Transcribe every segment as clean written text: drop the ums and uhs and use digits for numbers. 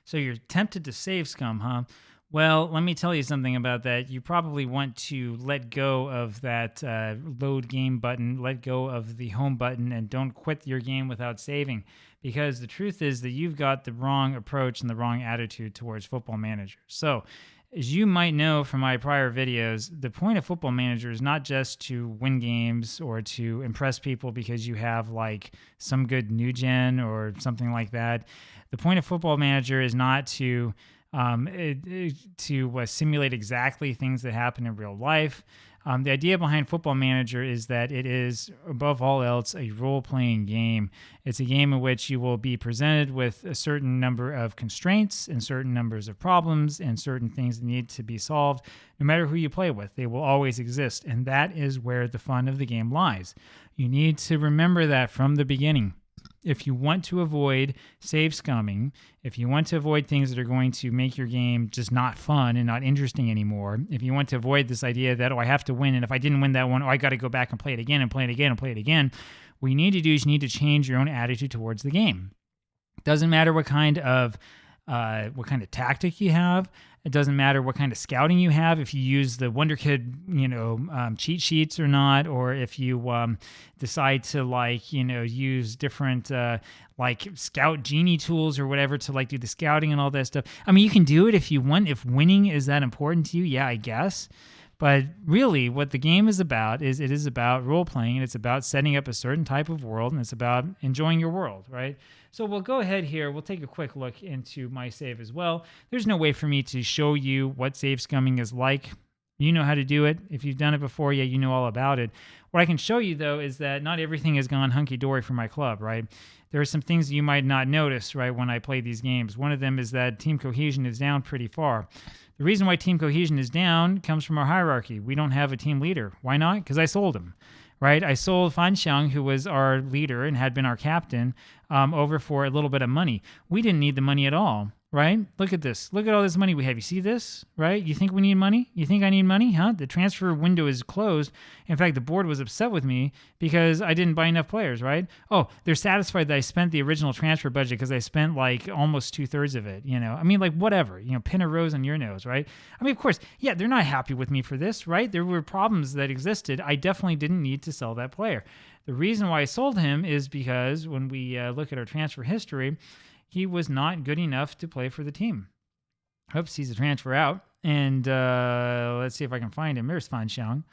So you're tempted to save Scum, huh? Well, let me tell you something about that. You probably want to let go of that load game button, let go of the home button, and don't quit your game without saving. Because the truth is that you've got the wrong approach and the wrong attitude towards Football Manager. So, as you might know from my prior videos, the point of Football Manager is not just to win games or to impress people because you have like some good new gen or something like that. The point of Football Manager is not to simulate exactly things that happen in real life. The idea behind Football Manager is that it is, above all else, a role-playing game. It's a game in which you will be presented with a certain number of constraints and certain numbers of problems and certain things that need to be solved. No matter who you play with, they will always exist, and that is where the fun of the game lies. You need to remember that from the beginning. If you want to avoid save scumming, if you want to avoid things that are going to make your game just not fun and not interesting anymore, if you want to avoid this idea that, I have to win, and if I didn't win that one, I got to go back and play it again and play it again and play it again, what you need to do is you need to change your own attitude towards the game. It doesn't matter what kind of tactic you have. It doesn't matter what kind of scouting you have, if you use the Wonder Kid, cheat sheets or not, or if you decide to use different scout genie tools or whatever to do the scouting and all that stuff. I mean, you can do it if you want. If winning is that important to you, yeah, I guess. But really, what the game is about is it is about role-playing, and it's about setting up a certain type of world, and it's about enjoying your world, right? So we'll go ahead here. We'll take a quick look into my save as well. There's no way for me to show you what save scumming is like. You know how to do it. If you've done it before, yeah, you know all about it. What I can show you, though, is that not everything has gone hunky-dory for my club, right? There are some things that you might not notice, right, when I play these games. One of them is that team cohesion is down pretty far. The reason why team cohesion is down comes from our hierarchy. We don't have a team leader. Why not? Because I sold him, right? I sold Fan Xiang, who was our leader and had been our captain, over for a little bit of money. We didn't need the money at all, right? Look at this. Look at all this money we have. You see this, right? You think we need money? You think I need money, huh? The transfer window is closed. In fact, the board was upset with me because I didn't buy enough players, right? Oh, they're satisfied that I spent the original transfer budget because I spent almost 2/3 of it, I mean, whatever, pin a rose on your nose, right? I mean, of course, yeah, they're not happy with me for this, right? There were problems that existed. I definitely didn't need to sell that player. The reason why I sold him is because when we look at our transfer history, he was not good enough to play for the team. Oops, he's a transfer out. And let's see if I can find him. There's Fan Xiang,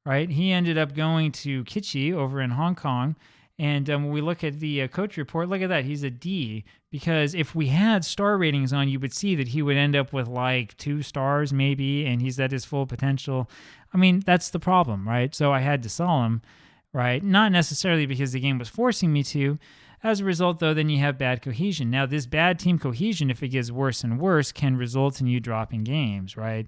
right? He ended up going to Kichi over in Hong Kong. And when we look at the coach report, look at that. He's a D. Because if we had star ratings on, you would see that he would end up with 2 stars maybe, and he's at his full potential. I mean, that's the problem, right? So I had to sell him, right? Not necessarily because the game was forcing me to. As a result, though, then you have bad cohesion. Now, this bad team cohesion, if it gets worse and worse, can result in you dropping games, right?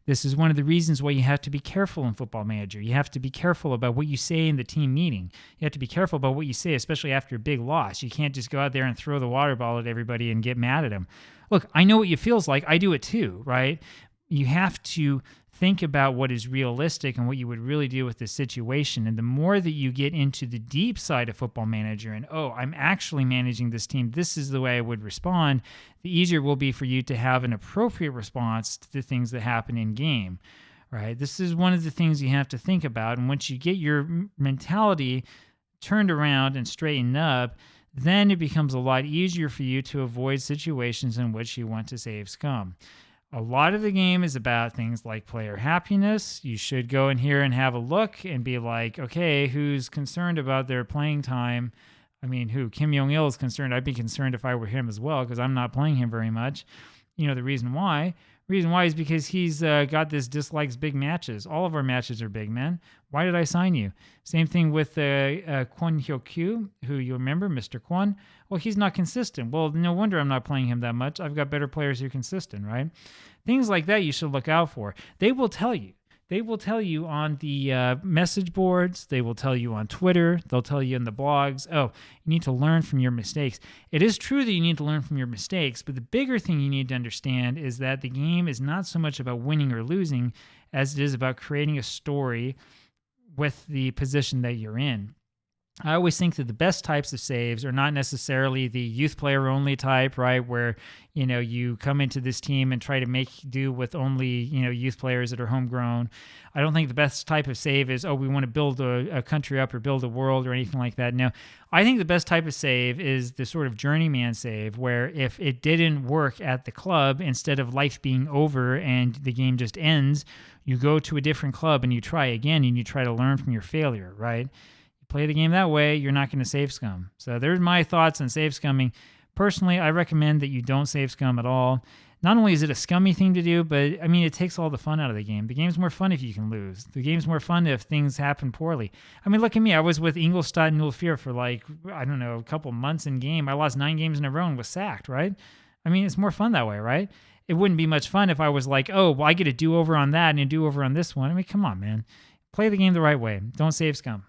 This is one of the reasons why you have to be careful in Football Manager. You have to be careful about what you say in the team meeting. You have to be careful about what you say, especially after a big loss. You can't just go out there and throw the water ball at everybody and get mad at them. Look, I know what it feels like. I do it too, right? You have to think about what is realistic and what you would really do with this situation. And the more that you get into the deep side of Football Manager and, I'm actually managing this team, this is the way I would respond, the easier it will be for you to have an appropriate response to the things that happen in game, right? This is one of the things you have to think about. And once you get your mentality turned around and straightened up, then it becomes a lot easier for you to avoid situations in which you want to save scum. A lot of the game is about things like player happiness. You should go in here and have a look and be like, okay, who's concerned about their playing time? I mean, who? Kim Jong-il is concerned. I'd be concerned if I were him as well because I'm not playing him very much. The reason why? Reason why is because he's got this dislikes big matches. All of our matches are big, man. Why did I sign you? Same thing with Kwon Hyuk-kyu, who you remember, Mr. Kwon. Well, he's not consistent. Well, no wonder I'm not playing him that much. I've got better players who are consistent, right? Things like that you should look out for. They will tell you. They will tell you on the message boards. They will tell you on Twitter. They'll tell you in the blogs, you need to learn from your mistakes. It is true that you need to learn from your mistakes, but the bigger thing you need to understand is that the game is not so much about winning or losing as it is about creating a story with the position that you're in. I always think that the best types of saves are not necessarily the youth player only type, right? Where, you come into this team and try to make do with only, youth players that are homegrown. I don't think the best type of save is, we want to build a country up or build a world or anything like that. No, I think the best type of save is the sort of journeyman save where if it didn't work at the club, instead of life being over and the game just ends, you go to a different club and you try again and you try to learn from your failure, right? Play the game that way, you're not going to save scum. So there's my thoughts on save scumming. Personally, I recommend that you don't save scum at all. Not only is it a scummy thing to do, but it takes all the fun out of the game. The game's more fun if you can lose. The game's more fun if things happen poorly. Look at me. I was with Ingolstadt and Ulfir for a couple months in game. I lost 9 games in a row and was sacked, right? It's more fun that way, right? It wouldn't be much fun if I was like, I get a do-over on that and a do-over on this one. Come on, man. Play the game the right way. Don't save scum.